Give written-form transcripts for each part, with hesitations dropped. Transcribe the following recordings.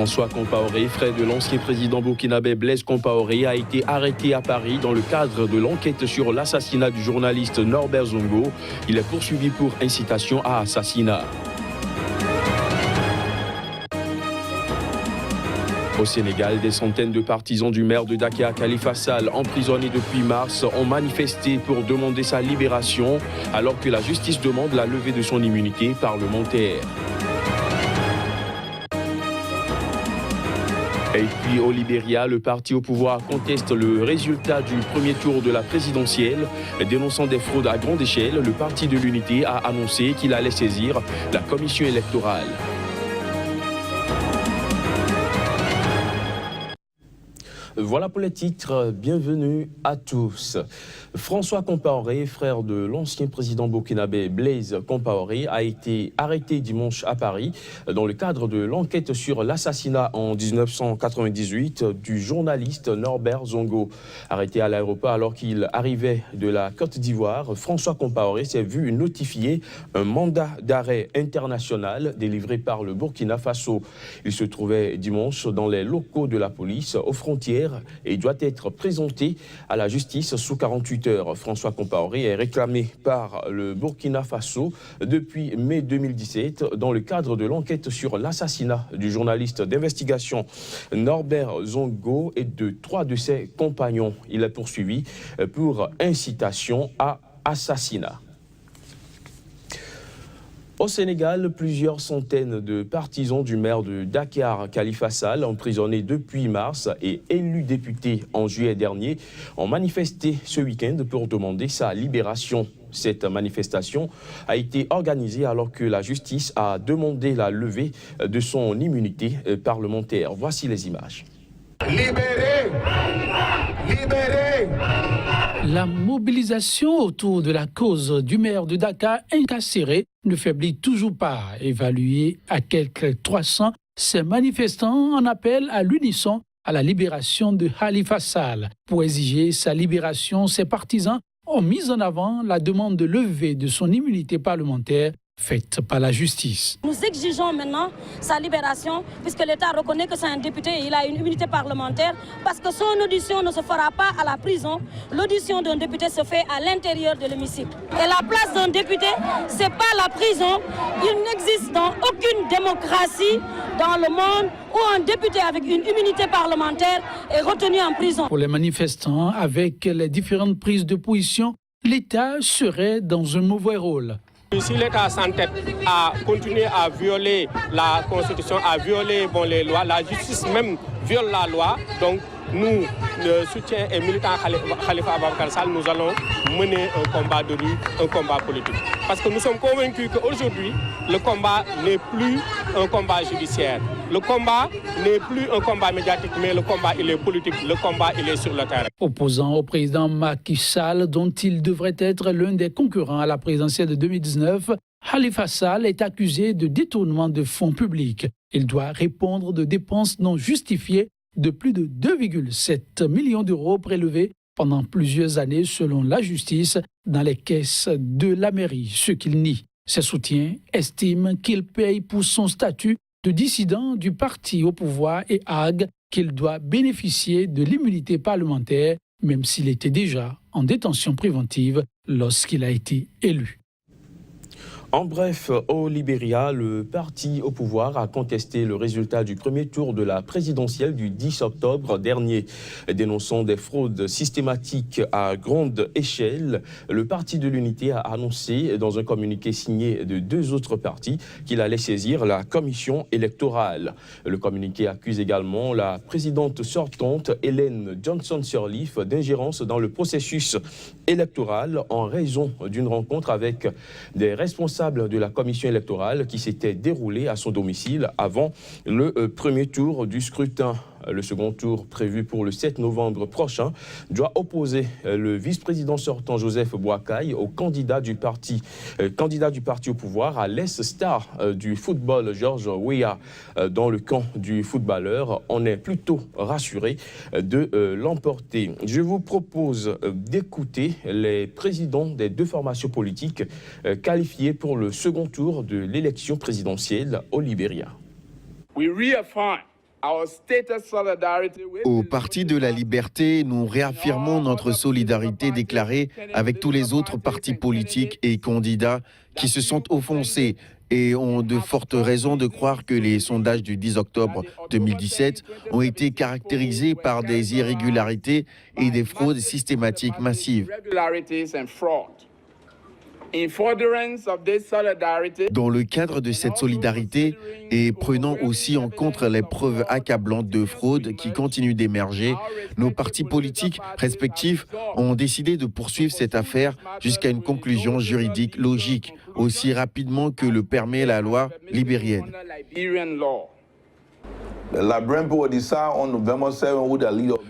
François Compaoré, frère de l'ancien président burkinabé Blaise Compaoré, a été arrêté à Paris dans le cadre de l'enquête sur l'assassinat du journaliste Norbert Zongo. Il est poursuivi pour incitation à assassinat. Au Sénégal, des centaines de partisans du maire de Dakar, Khalifa Sall, emprisonné depuis mars, ont manifesté pour demander sa libération, alors que la justice demande la levée de son immunité parlementaire. Et puis au Libéria, le parti au pouvoir conteste le résultat du premier tour de la présidentielle. Dénonçant des fraudes à grande échelle, le parti de l'Unité a annoncé qu'il allait saisir la commission électorale. Voilà pour les titres, bienvenue à tous. François Compaoré, frère de l'ancien président burkinabé Blaise Compaoré, a été arrêté dimanche à Paris dans le cadre de l'enquête sur l'assassinat en 1998 du journaliste Norbert Zongo. Arrêté à l'aéroport alors qu'il arrivait de la Côte d'Ivoire, François Compaoré s'est vu notifier un mandat d'arrêt international délivré par le Burkina Faso. Il se trouvait dimanche dans les locaux de la police aux frontières et doit être présenté à la justice sous 48 heures. François Compaoré est réclamé par le Burkina Faso depuis mai 2017 dans le cadre de l'enquête sur l'assassinat du journaliste d'investigation Norbert Zongo et de 3 de ses compagnons. Il est poursuivi pour incitation à assassinat. Au Sénégal, plusieurs centaines de partisans du maire de Dakar, Khalifa Sall, emprisonnés depuis mars et élu député en juillet dernier, ont manifesté ce week-end pour demander sa libération. Cette manifestation a été organisée alors que la justice a demandé la levée de son immunité parlementaire. Voici les images. Libérez! Libérez! La mobilisation autour de la cause du maire de Dakar incarcéré ne faiblit toujours pas. Évalué à quelques 300, ces manifestants en appellent à l'unisson à la libération de Khalifa Sall. Pour exiger sa libération, ses partisans ont mis en avant la demande de levée de son immunité parlementaire faite par la justice. Nous exigeons maintenant sa libération puisque l'État reconnaît que c'est un député et il a une immunité parlementaire parce que son audition ne se fera pas à la prison. L'audition d'un député se fait à l'intérieur de l'hémicycle. Et la place d'un député, c'est pas la prison. Il n'existe dans aucune démocratie dans le monde où un député avec une immunité parlementaire est retenu en prison. Pour les manifestants, avec les différentes prises de position, l'État serait dans un mauvais rôle. Si l'État s'entête à continuer à violer la Constitution, à violer les lois, la justice même viole la loi, donc nous, le soutien et militant Khalifa Ababacar Sall, nous allons mener un combat de rue, un combat politique. Parce que nous sommes convaincus qu'aujourd'hui, le combat n'est plus un combat judiciaire. Le combat n'est plus un combat médiatique, mais le combat, il est politique. Le combat, il est sur le terrain. Opposant au président Macky Sall, dont il devrait être l'un des concurrents à la présidentielle de 2019, Khalifa Sall est accusé de détournement de fonds publics. Il doit répondre de dépenses non justifiées de plus de 2,7 millions d'euros prélevés pendant plusieurs années selon la justice dans les caisses de la mairie, ce qu'il nie. Ses soutiens estiment qu'il paye pour son statut de dissident du parti au pouvoir et argue qu'il doit bénéficier de l'immunité parlementaire, même s'il était déjà en détention préventive lorsqu'il a été élu. En bref, au Libéria, le parti au pouvoir a contesté le résultat du premier tour de la présidentielle du 10 octobre dernier. Dénonçant des fraudes systématiques à grande échelle, le parti de l'Unité a annoncé dans un communiqué signé de 2 autres partis qu'il allait saisir la commission électorale. Le communiqué accuse également la présidente sortante Ellen Johnson-Sirleaf d'ingérence dans le processus électoral en raison d'une rencontre avec des responsables de la commission électorale qui s'était déroulée à son domicile avant le premier tour du scrutin. Le second tour, prévu pour le 7 novembre prochain, doit opposer le vice-président sortant Joseph Boakai au candidat du parti au pouvoir, à l'ex-star du football George Weah. Dans le camp du footballeur, on est plutôt rassuré de l'emporter. Je vous propose d'écouter les présidents des 2 formations politiques qualifiées pour le second tour de l'élection présidentielle au Libéria. We reaffirm Au Parti de la Liberté, nous réaffirmons notre solidarité déclarée avec tous les autres partis politiques et candidats qui se sont offensés et ont de fortes raisons de croire que les sondages du 10 octobre 2017 ont été caractérisés par des irrégularités et des fraudes systématiques massives. Dans le cadre de cette solidarité et prenant aussi en compte les preuves accablantes de fraude qui continuent d'émerger, nos partis politiques respectifs ont décidé de poursuivre cette affaire jusqu'à une conclusion juridique logique, aussi rapidement que le permet la loi libérienne.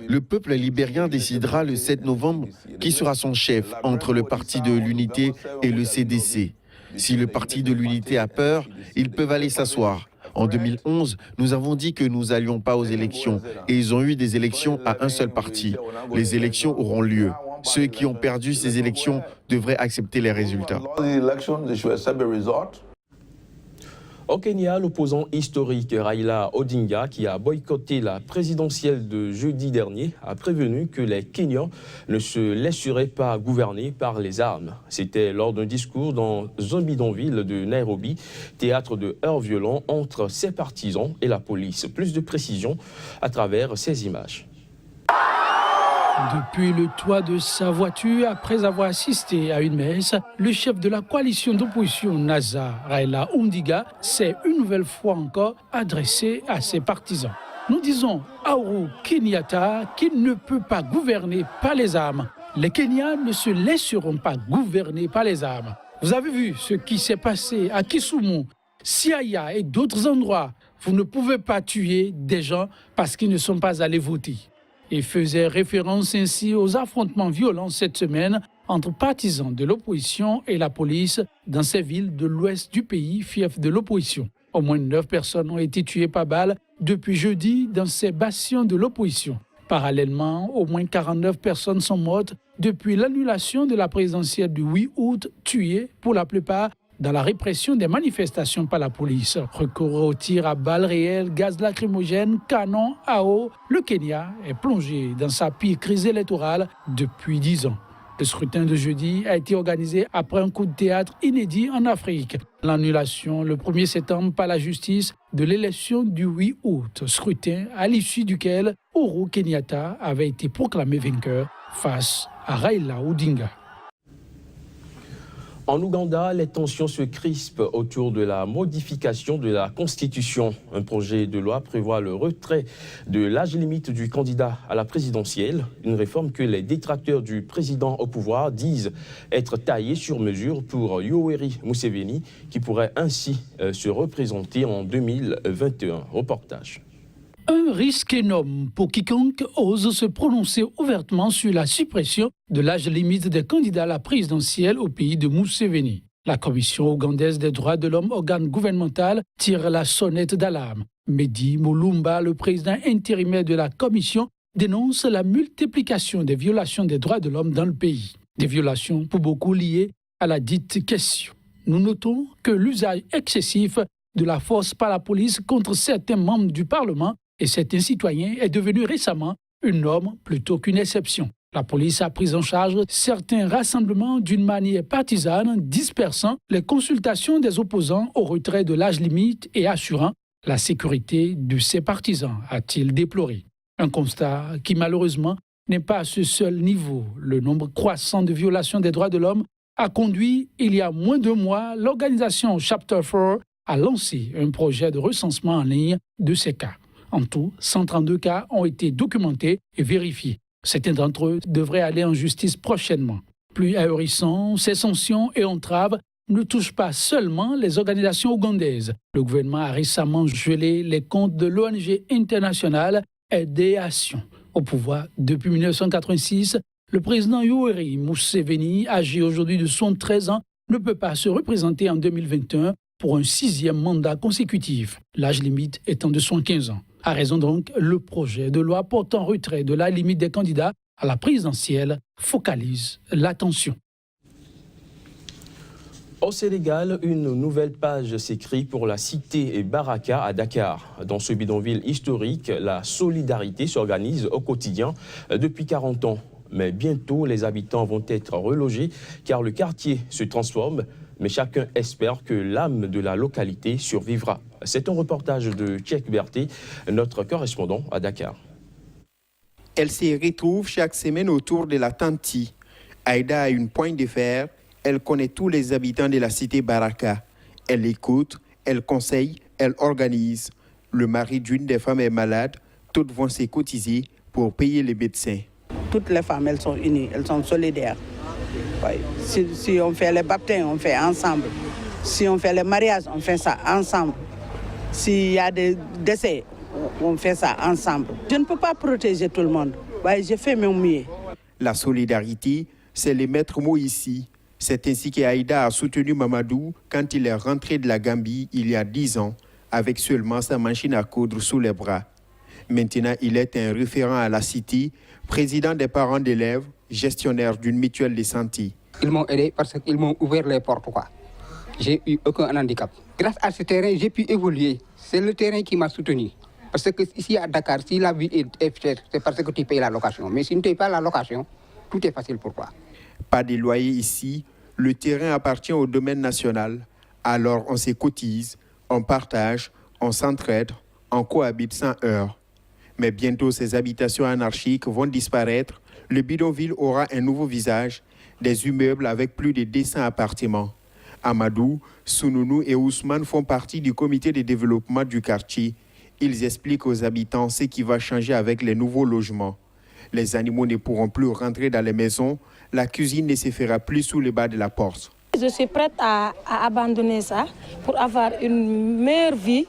Le peuple libérien décidera le 7 novembre qui sera son chef entre le Parti de l'Unité et le CDC. Si le Parti de l'Unité a peur, ils peuvent aller s'asseoir. En 2011, nous avons dit que nous n'allions pas aux élections et ils ont eu des élections à un seul parti. Les élections auront lieu. Ceux qui ont perdu ces élections devraient accepter les résultats. Au Kenya, l'opposant historique Raila Odinga, qui a boycotté la présidentielle de jeudi dernier, a prévenu que les Kenyans ne se laisseraient pas gouverner par les armes. C'était lors d'un discours dans un bidonville de Nairobi, théâtre de heurts violents entre ses partisans et la police. Plus de précisions à travers ces images. Depuis le toit de sa voiture, après avoir assisté à une messe, le chef de la coalition d'opposition NASA, Raila Odinga, s'est une nouvelle fois encore adressé à ses partisans. Nous disons à Uhuru Kenyatta qu'il ne peut pas gouverner par les armes. Les Kenyans ne se laisseront pas gouverner par les armes. Vous avez vu ce qui s'est passé à Kisumu, Siaya et d'autres endroits. Vous ne pouvez pas tuer des gens parce qu'ils ne sont pas allés voter. Il faisait référence ainsi aux affrontements violents cette semaine entre partisans de l'opposition et la police dans ces villes de l'ouest du pays, fief de l'opposition. Au moins 9 personnes ont été tuées par balle depuis jeudi dans ces bastions de l'opposition. Parallèlement, au moins 49 personnes sont mortes depuis l'annulation de la présidentielle du 8 août, tuées pour la plupart dans la répression des manifestations par la police. Recours au tir à balles réelles, gaz lacrymogène, canon à eau, le Kenya est plongé dans sa pire crise électorale depuis 10 ans. Le scrutin de jeudi a été organisé après un coup de théâtre inédit en Afrique. L'annulation le 1er septembre par la justice de l'élection du 8 août, scrutin à l'issue duquel Uhuru Kenyatta avait été proclamé vainqueur face à Raila Odinga. En Ouganda, les tensions se crispent autour de la modification de la Constitution. Un projet de loi prévoit le retrait de l'âge limite du candidat à la présidentielle, une réforme que les détracteurs du président au pouvoir disent être taillée sur mesure pour Yoweri Museveni, qui pourrait ainsi se représenter en 2021. Reportage. Un risque énorme pour quiconque ose se prononcer ouvertement sur la suppression de l'âge limite des candidats à la présidentielle au pays de Museveni. La Commission ougandaise des droits de l'homme, organe gouvernemental, tire la sonnette d'alarme. Mehdi Mulumba, le président intérimaire de la Commission, dénonce la multiplication des violations des droits de l'homme dans le pays. Des violations pour beaucoup liées à la dite question. Nous notons que l'usage excessif de la force par la police contre certains membres du Parlement et certains citoyens est devenu récemment une norme plutôt qu'une exception. La police a pris en charge certains rassemblements d'une manière partisane, dispersant les consultations des opposants au retrait de l'âge limite et assurant la sécurité de ses partisans, a-t-il déploré. Un constat qui malheureusement n'est pas à ce seul niveau. Le nombre croissant de violations des droits de l'homme a conduit, il y a moins de mois, l'organisation Chapter 4 à lancer un projet de recensement en ligne de ces cas. En tout, 132 cas ont été documentés et vérifiés. Certains d'entre eux devraient aller en justice prochainement. Plus ahurissant, ces sanctions et entraves ne touchent pas seulement les organisations ougandaises. Le gouvernement a récemment gelé les comptes de l'ONG internationale Aidation. Au pouvoir depuis 1986, le président Yoweri Museveni, âgé aujourd'hui de 73 ans, ne peut pas se représenter en 2021 pour un 6e mandat consécutif, l'âge limite étant de 75 ans. À raison donc, le projet de loi portant retrait de la limite des candidats à la présidentielle focalise l'attention. Au Sénégal, une nouvelle page s'écrit pour la cité Baraka à Dakar. Dans ce bidonville historique, la solidarité s'organise au quotidien depuis 40 ans. Mais bientôt, les habitants vont être relogés car le quartier se transforme. Mais chacun espère que l'âme de la localité survivra. C'est un reportage de Tchèque Berté, notre correspondant à Dakar. Elle se retrouve chaque semaine autour de la Tanti. Aïda a une poigne de fer. Elle connaît tous les habitants de la cité Baraka. Elle écoute, elle conseille, elle organise. Le mari d'une des femmes est malade. Toutes vont se cotiser pour payer les médecins. Toutes les femmes, elles sont unies, elles sont solidaires. Oui. Si on fait les baptêmes, on fait ensemble. Si on fait les mariages, on fait ça ensemble. S'il y a des décès, on fait ça ensemble. Je ne peux pas protéger tout le monde. Oui, je fais mon mieux. La solidarité, c'est le maître mot ici. C'est ainsi qu'Aïda a soutenu Mamadou quand il est rentré de la Gambie il y a 10 ans, avec seulement sa machine à coudre sous les bras. Maintenant, il est un référent à la cité, président des parents d'élèves, gestionnaire d'une mutuelle de santé. Ils m'ont aidé parce qu'ils m'ont ouvert les portes. J'ai eu aucun handicap. Grâce à ce terrain, j'ai pu évoluer. C'est le terrain qui m'a soutenu. Parce que ici à Dakar, si la vie est chère, c'est parce que tu payes la location. Mais si tu ne payes pas la location, tout est facile pour toi. Pas de loyer ici. Le terrain appartient au domaine national. Alors on se cotise, on partage, on s'entraide, on cohabite sans heurts. Mais bientôt ces habitations anarchiques vont disparaître. Le bidonville aura un nouveau visage, des immeubles avec plus de 200 appartements. Amadou, Sununu et Ousmane font partie du comité de développement du quartier. Ils expliquent aux habitants ce qui va changer avec les nouveaux logements. Les animaux ne pourront plus rentrer dans les maisons. La cuisine ne se fera plus sous le bas de la porte. Je suis prête à abandonner ça pour avoir une meilleure vie,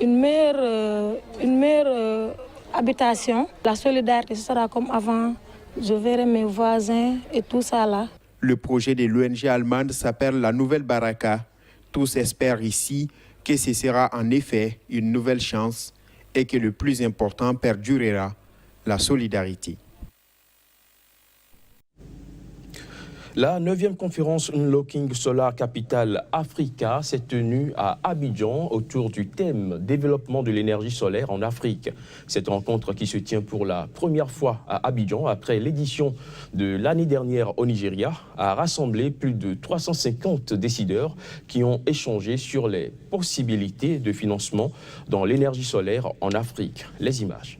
une meilleure habitation. La solidarité sera comme avant. Je verrai mes voisins et tout ça là. Le projet de l'ONG allemande s'appelle la Nouvelle Baraka. Tous espèrent ici que ce sera en effet une nouvelle chance et que le plus important perdurera, la solidarité. La 9e conférence Unlocking Solar Capital Africa s'est tenue à Abidjan autour du thème « Développement de l'énergie solaire en Afrique ». Cette rencontre qui se tient pour la première fois à Abidjan après l'édition de l'année dernière au Nigeria a rassemblé plus de 350 décideurs qui ont échangé sur les possibilités de financement dans l'énergie solaire en Afrique. Les images.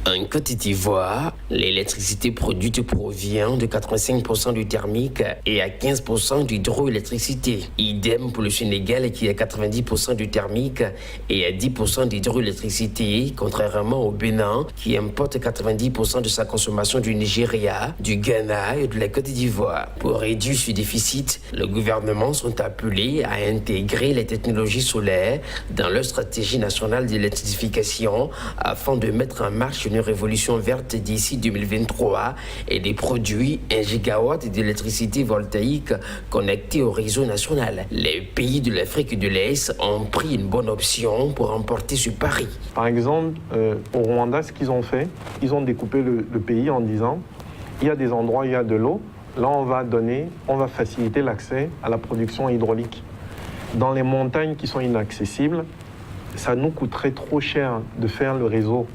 En Côte d'Ivoire, l'électricité produite provient de 85% du thermique et à 15% d'hydroélectricité. Idem pour le Sénégal qui a 90% du thermique et à 10% d'hydroélectricité, contrairement au Bénin qui importe 90% de sa consommation du Nigeria, du Ghana et de la Côte d'Ivoire. Pour réduire ce déficit, les gouvernements sont appelés à intégrer les technologies solaires dans leur stratégie nationale d'électrification afin de mettre en marche une révolution verte d'ici 2023 et des produits 1 gigawatt d'électricité voltaïque connectés au réseau national. Les pays de l'Afrique de l'Est ont pris une bonne option pour remporter ce pari. Par exemple, au Rwanda, ce qu'ils ont fait, ils ont découpé le pays en disant il y a des endroits où il y a de l'eau, là on va faciliter l'accès à la production hydraulique. Dans les montagnes qui sont inaccessibles, ça nous coûterait trop cher de faire le réseau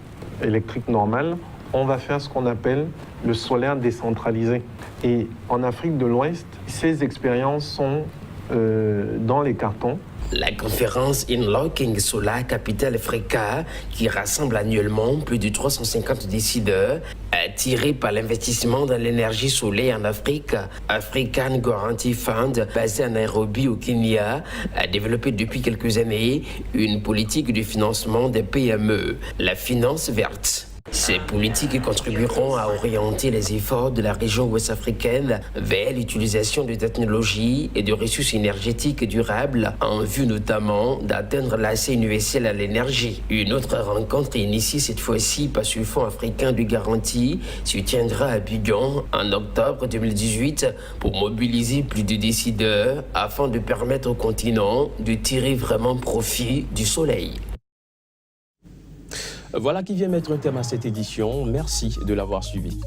électrique normal, on va faire ce qu'on appelle le solaire décentralisé. Et en Afrique de l'Ouest, ces expériences sont dans les cartons. La conférence Unlocking Solar Capital Africa, qui rassemble annuellement plus de 350 décideurs, attirés par l'investissement dans l'énergie solaire en Afrique, African Guarantee Fund, basé à Nairobi au Kenya, a développé depuis quelques années une politique de financement des PME, la finance verte. Ces politiques contribueront à orienter les efforts de la région ouest-africaine vers l'utilisation de technologies et de ressources énergétiques durables en vue notamment d'atteindre l'accès universel à l'énergie. Une autre rencontre initiée cette fois-ci par ce Fonds africain de garantie se tiendra à Abidjan en octobre 2018 pour mobiliser plus de décideurs afin de permettre au continent de tirer vraiment profit du soleil. Voilà qui vient mettre un terme à cette édition. Merci de l'avoir suivi.